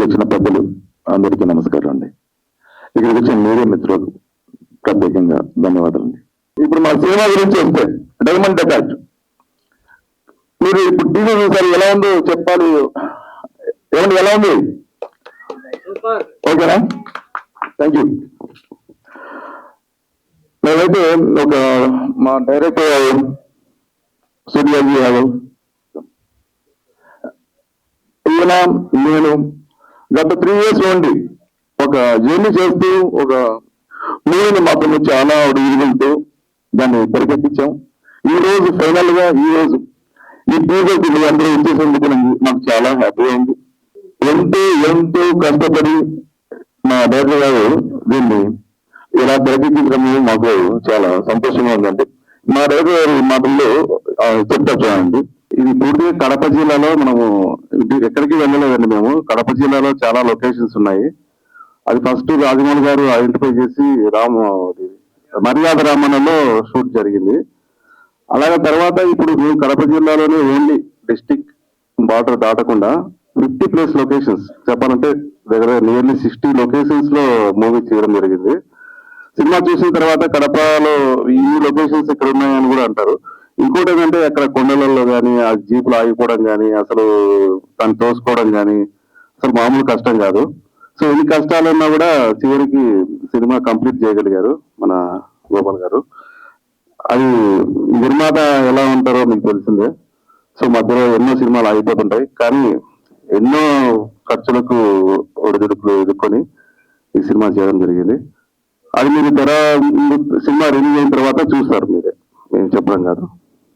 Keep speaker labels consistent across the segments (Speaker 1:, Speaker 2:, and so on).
Speaker 1: ఇక్కడికి వచ్చిన పెద్దలు అందరికీ నమస్కారం అండి. ఇక్కడికి వచ్చిన మీడియా మిత్రులకు ప్రత్యేకంగా ధన్యవాదాలు అండి. ఇప్పుడు మా సినిమా గురించి వస్తే డైమండ్ డకాట్, మీరు ఇప్పుడు టీవీ చూసారు, ఎలా ఉందో చెప్పాలి. ఏమండి, ఎలా ఉంది? ఓకేనా? Thank you. మేమైతే ఒక మా డైరెక్టర్ సూర్యాజీ యాదవ్, ఈయన నేను గత 3 years నుండి ఒక జర్నీ చేస్తూ ఒక మూవీని మాత్రం చాలా అడుగుతూ దాన్ని తెరకెక్కించాం. ఈ రోజు ఫైనల్ గా ఈ రోజు ఈ టీజర్ అందరూ ఇచ్చేసేందుకు నాకు చాలా హ్యాపీగా ఉంది. ఎంతో కష్టపడి మా డైరెక్టర్ గారు దీన్ని ఇలా తెరకెక్కించడం మాకు చాలా సంతోషంగా ఉందండి. మా డైరెక్టర్ గారి మాటల్లో చెప్తా చూడండి. ఇది పూర్తిగా కడప జిల్లాలో మనము ఎక్కడికి వెళ్ళలేదండి. మేము కడప జిల్లాలో చాలా లొకేషన్స్ ఉన్నాయి. అది ఫస్ట్ రాజమౌళి గారు ఐడెంటిఫై చేసి మర్యాద రామన్నలో షూట్ జరిగింది. అలాగే తర్వాత ఇప్పుడు మేము కడప జిల్లాలోనే ఓన్లీ డిస్టిక్ బార్డర్ దాటకుండా 50+ లొకేషన్స్ చెప్పాలంటే దగ్గర నియర్లీ 60 లొకేషన్స్ లో మూవీ చేయడం జరిగింది. సినిమా చూసిన తర్వాత కడపలో ఈ లొకేషన్స్ ఇక్కడ ఉన్నాయని కూడా అంటారు. ఇంకోటి ఏంటంటే అక్కడ కొండలలో కానీ ఆ జీపులు ఆగిపోవడం కానీ అసలు దాన్ని తోసుకోవడం కానీ అసలు మామూలు కష్టం కాదు. సో ఎన్ని కష్టాలున్నా కూడా చివరికి సినిమా కంప్లీట్ చేయగలిగారు మన గోపాల్ గారు. అది నిర్మాత ఎలా ఉంటారో మీకు తెలిసిందే. సో మధ్యలో ఎన్నో సినిమాలు ఆగిపోతుంటాయి, కానీ ఎన్నో ఖర్చులకు ఒడిదుడుకులు ఎదుర్కొని ఈ సినిమా చేయడం జరిగింది. అది మీరు సినిమా రిలీజ్ అయిన తర్వాత చూస్తారు మీరే, మేము చెప్పడం కాదు.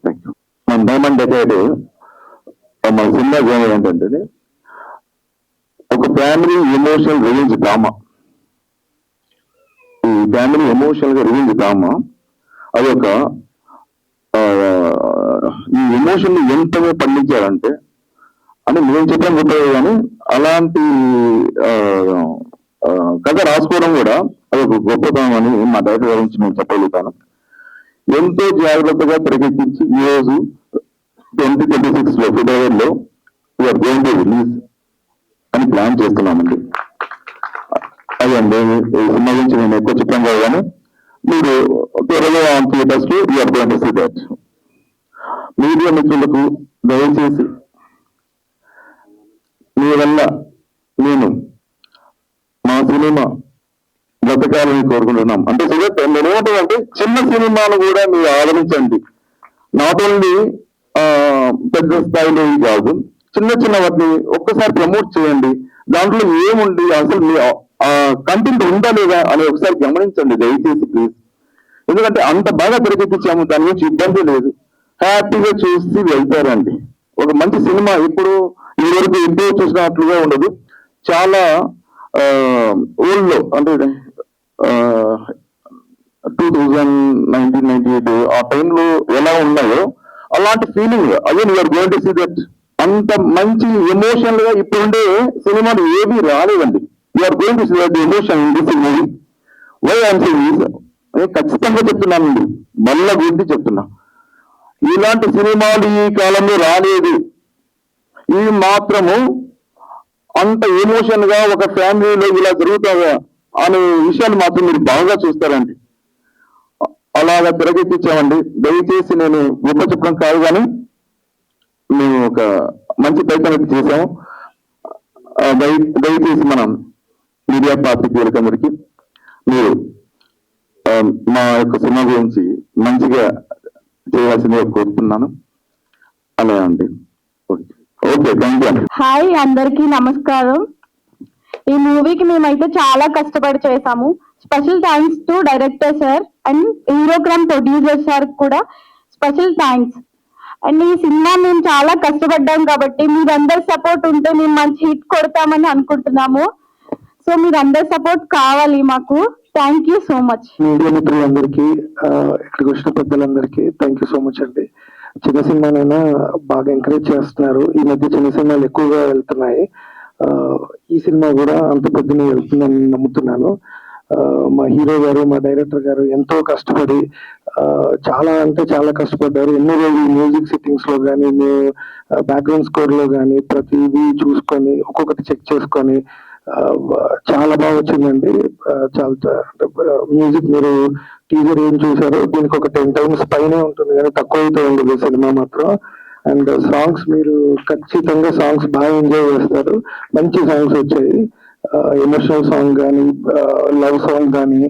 Speaker 1: Thank you. మన డైమండ్ డెకైడ్ మన సినిమా జోన్ ఏంటంటే ఒక ఫ్యామిలీ ఎమోషనల్ రివెంజ్ డ్రామా. ఈ ఫ్యామిలీ ఎమోషనల్ గా రివెంజ్ డ్రామా అది ఒక ఈ ఎమోషన్ ఎంతగా పండించారంటే అని మేము చెప్పడం గొప్పది, కానీ అలాంటి కథ రాసుకోవడం కూడా అది ఒక గొప్పతనం అని మా డైరెక్టర్ గురించి నేను చెప్పగలుగుతాను. ఎంతో జాగ్రత్తగా తెరకెక్కించి ఈ రోజు 2026 ఫిబ్రవరిలో వీఆర్ గోయింగ్ టు రిలీజ్ అని ప్లాన్ చేస్తున్నామండి. అదండి ఈ సినిమా గురించి నేను ఎక్కువ చెప్పాను కాదు, కానీ మీరు త్వరలో థియేటర్స్ కి we're going to see that. Media మిత్రులకు దయచేసి మీ వల్ల నేను మా సినిమా బ్రతకాలని కోరుకుంటున్నాం. అంటే నేనేమంటానంటే చిన్న సినిమాను కూడా మీరు ఆదరించండి. నాట్ ఓన్లీ పెద్ద స్థాయిలో కాదు, చిన్న వాటిని ఒక్కసారి ప్రమోట్ చేయండి. దాంట్లో ఏముంది, అసలు మీ కంటెంట్ ఉందా లేదా అని ఒకసారి గమనించండి దయచేసి ప్లీజ్. ఎందుకంటే అంత బాగా తెరకెక్కించాము, దాని గురించి ఇబ్బంది లేదు. హ్యాపీగా చూసి వెళ్తారండి. ఒక మంచి సినిమా ఇప్పుడు ఈ వరకు ఎప్పుడో చూసినట్లుగా ఉండదు. చాలా ఓల్డ్ లో అంటే 2019-98 ఆ టైంలో ఎలా ఉన్నాయో అలాంటి feeling again you're going to see that. అంత మంచి ఎమోషనల్ గా ఇప్పుడుండే సినిమాలు ఏవి రాలేదండి. You're going to see that emotion in this movie. Why I'm saying ఖచ్చితంగా చెప్తున్నానండి, మళ్ళా గురించి చెప్తున్నా, ఇలాంటి సినిమాలు ఈ కాలంలో రాలేదు. ఇవి మాత్రము అంత ఎమోషన్ గా ఒక ఫ్యామిలీలో ఇలా జరుగుతాయా అనే విషయాలు మాత్రం మీరు బాగా చూస్తారండి. అలాగా తెరకెక్కించామండి. దయచేసి నేను గొప్ప చెప్పడం కాదు, కానీ మేము ఒక మంచి ప్రయత్నం చేసాము. దయచేసి మనం మీడియా పాత్రికేయులకందరికీ మీరు మా యొక్క సినిమా గురించి మంచిగా చేయాల్సిందిగా కోరుతున్నాను. అలా అండి. Okay, thank you.
Speaker 2: హాయ్, అందరికీ నమస్కారం. ఈ మూవీకి మేమైతే చాలా కష్టపడి చేసాము. Special thanks to director sir and హీరోగ్రామ్ ప్రొడ్యూసర్ సార్ కూడా స్పెషల్ థ్యాంక్స్. అండ్ ఈ సినిమా మేము చాలా కష్టపడ్డాం కాబట్టి మీరందరి సపోర్ట్ ఉంటే మేము మంచి హిట్ కొడతామని అనుకుంటున్నాము. సో మీరందరి సపోర్ట్ కావాలి మాకు. Thank you so much.
Speaker 3: Media మిత్రులందరికీ, ఇక్కడికి వచ్చిన పెద్దలందరికీ థ్యాంక్ యూ సో మచ్ అండి. చిన్న సినిమానైనా బాగా ఎంకరేజ్ చేస్తున్నారు. ఈ మధ్య చిన్న సినిమాలు ఎక్కువగా వెళ్తున్నాయి. ఈ సినిమా కూడా అంత పెద్దనే వెళ్తుందని నమ్ముతున్నాను. మా హీరో గారు, మా డైరెక్టర్ గారు ఎంతో కష్టపడి చాలా అంటే చాలా కష్టపడ్డారు. ఎన్నో రోజులు మ్యూజిక్ సిట్టింగ్స్ లో కానీ, బ్యాక్గ్రౌండ్ స్కోర్ లో కానీ ప్రతిదీ చూసుకొని ఒక్కొక్కటి చెక్ చేసుకొని చాలా బాగా వచ్చిందండి. మ్యూజిక్ మీరు టీజర్ ఏం చూసారో దీనికి ఒక 10 times పైనే ఉంటుంది కానీ తక్కువ అయితే ఉండదు సినిమా మాత్రం. అండ్ సాంగ్స్ మీరు ఖచ్చితంగా సాంగ్స్ బాగా ఎంజాయ్ చేస్తారు. మంచి సాంగ్స్ వచ్చాయి. ఎమోషనల్ సాంగ్ కానీ, లవ్ సాంగ్ కానీ,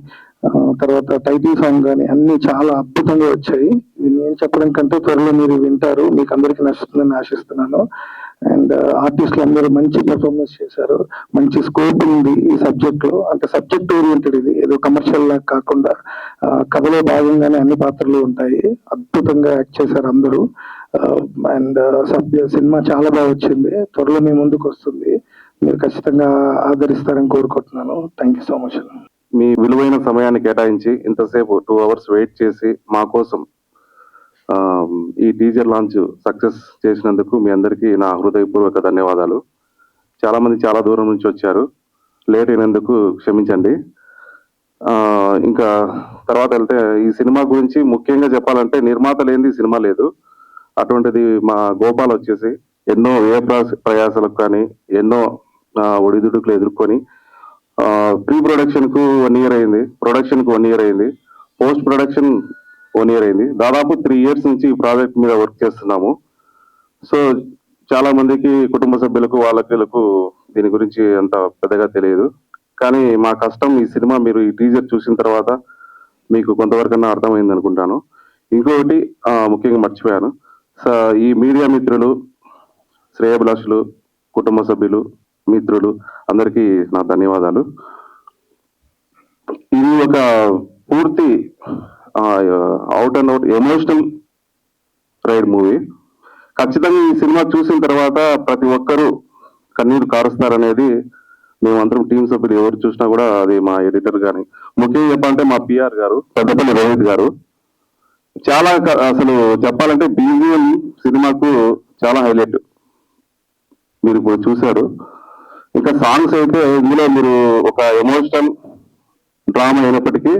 Speaker 3: తర్వాత టైటిల్ సాంగ్ కానీ అన్ని చాలా అద్భుతంగా వచ్చాయి. ఇది నేను చెప్పడం కంటే త్వరలో మీరు వింటారు. మీకు అందరికీ నచ్చుతుందని ఆశిస్తున్నాను. అండ్ ఆర్టిస్టులు అందరూ మంచి పెర్ఫార్మెన్స్ చేశారు. మంచి స్కోప్ ఉంది ఈ సబ్జెక్ట్ లో. అంటే సబ్జెక్ట్ ఓరియంటెడ్ ఇది, ఏదో కమర్షియల్ లా కాకుండా కథలో భాగంగానే అన్ని పాత్రలు ఉంటాయి. అద్భుతంగా యాక్ట్ చేశారు అందరూ. అండ్ సినిమా చాలా బాగా వచ్చింది. త్వరలో మీ ముందుకు వస్తుంది. మీరు ఖచ్చితంగా ఆదరిస్తారని కోరుకుంటున్నాను. Thank you so much.
Speaker 4: మీ విలువైన సమయాన్ని కేటాయించి ఇంతసేపు 2 hours వెయిట్ చేసి మా కోసం ఈ టీజర్ లాంచ్ సక్సెస్ చేసినందుకు మీ అందరికీ నా హృదయపూర్వక ధన్యవాదాలు. చాలా మంది చాలా దూరం నుంచి వచ్చారు. లేట్ అయినందుకు క్షమించండి. ఇంకా తర్వాత వెళ్తే ఈ సినిమా గురించి ముఖ్యంగా చెప్పాలంటే నిర్మాత లేనిది సినిమా లేదు. అటువంటిది మా గోపాల్ వచ్చేసి ఎన్నో ప్రయాసాలకు కానీ ఎన్నో ఒడిదుడుకులు ఎదుర్కొని ప్రీ ప్రొడక్షన్ కు 1 year అయింది, ప్రొడక్షన్ కు 1 year అయింది, పోస్ట్ ప్రొడక్షన్ 1 year అయింది. దాదాపు 3 years నుంచి ఈ ప్రాజెక్ట్ మీద వర్క్ చేస్తున్నాము. సో చాలా మందికి కుటుంబ సభ్యులకు వాళ్ళకు దీని గురించి అంత పెద్దగా తెలియదు. కానీ మా కష్టం ఈ సినిమా మీరు ఈ టీజర్ చూసిన తర్వాత మీకు కొంతవరకన్నా అర్థమైంది అనుకుంటాను. ఇంకొకటి ముఖ్యంగా మర్చిపోయాను. ఈ మీడియా మిత్రులు, శ్రేయభిలాషులు, కుటుంబ సభ్యులు, మిత్రులు అందరికీ నా ధన్యవాదాలు. ఇది ఒక పూర్తి out and out emotional ride movie. ఖచ్చితంగా ఈ సినిమా చూసిన తర్వాత ప్రతి ఒక్కరూ కన్నీరు కారుస్తారనేది మేమందరం టీం సభ్యులు ఎవరు చూసినా కూడా అది మా ఎడిటర్ కానీ, ముఖ్యంగా చెప్పాలంటే మా పిఆర్ గారు పెద్దపల్లి రోహిత్ గారు చాలా అసలు చెప్పాలంటే బీజిఎం సినిమాకు చాలా హైలైట్. మీరు ఇప్పుడు చూశారు. ఇంకా సాంగ్స్ అయితే ఇందులో మీరు ఒక ఎమోషనల్ డ్రామా అయినప్పటికీ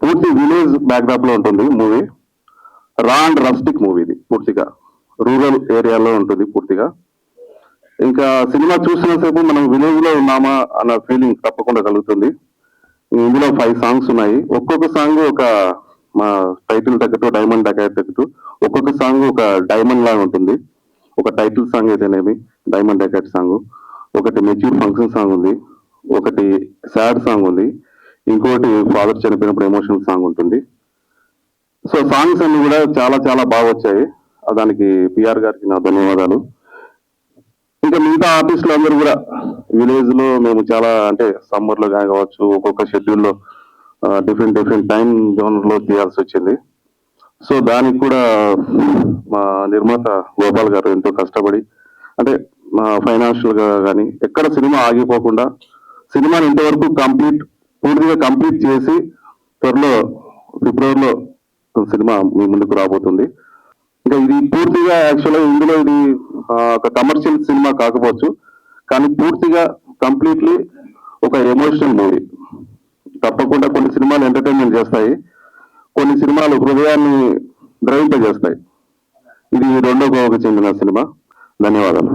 Speaker 4: పూర్తి విలేజ్ బ్యాక్డ్రాప్ లో ఉంటుంది మూవీ. రా అండ్ రస్టిక్ మూవీ ఇది. పూర్తిగా రూరల్ ఏరియాలో ఉంటుంది పూర్తిగా. ఇంకా సినిమా చూసినంతసేపు మనం విలేజ్ లో ఉన్నామా అన్న ఫీలింగ్ తప్పకుండా కలుగుతుంది. ఇందులో 5 songs ఉన్నాయి. ఒక్కొక్క సాంగ్ ఒక మా టైటిల్ తగ్గట్టు, డైమండ్ డకాయత్ తగ్గట్టు ఒక్కొక్క సాంగ్ ఒక డైమండ్ లాగా ఉంటుంది. ఒక టైటిల్ సాంగ్ అయితేనేమి డైమండ్ డకాయత్ సాంగ్, ఒకటి మెచ్యూర్ ఫంక్షన్ సాంగ్ ఉంది, ఒకటి సాడ్ సాంగ్ ఉంది, ఇంకోటి ఫాదర్ చనిపోయినప్పుడు ఎమోషనల్ సాంగ్ ఉంటుంది. సో సాంగ్స్ అన్ని కూడా చాలా చాలా బాగా వచ్చాయి. దానికి పిఆర్ గారికి నా ధన్యవాదాలు. ఇంకా మిగతా ఆర్టిస్టులు అందరూ కూడా విలేజ్ లో మేము చాలా అంటే సమ్మర్ లో కావచ్చు, ఒక్కొక్క షెడ్యూల్లో డిఫరెంట్ టైం జోన్ లో చేయాల్సి వచ్చింది. సో దానికి కూడా మా నిర్మాత గోపాల్ గారు ఎంతో కష్టపడి అంటే ఫైనాన్షియల్ గా కానీ ఎక్కడ సినిమా ఆగిపోకుండా సినిమాని ఇంతవరకు పూర్తిగా కంప్లీట్ చేసి త్వరలో ఫిబ్రవరిలో సినిమా మీ ముందుకు రాబోతుంది. ఇంకా ఇది పూర్తిగా యాక్చువల్గా ఇందులో ఇది ఒక కమర్షియల్ సినిమా కాకపోవచ్చు, కానీ పూర్తిగా కంప్లీట్లీ ఒక ఎమోషనల్ మూవీ. తప్పకుండా కొన్ని సినిమాలు ఎంటర్టైన్మెంట్ చేస్తాయి, కొన్ని సినిమాలు హృదయాన్ని ద్రవింపజేస్తాయి. ఇది రెండో కోవకు చెందిన సినిమా. ధన్యవాదాలు.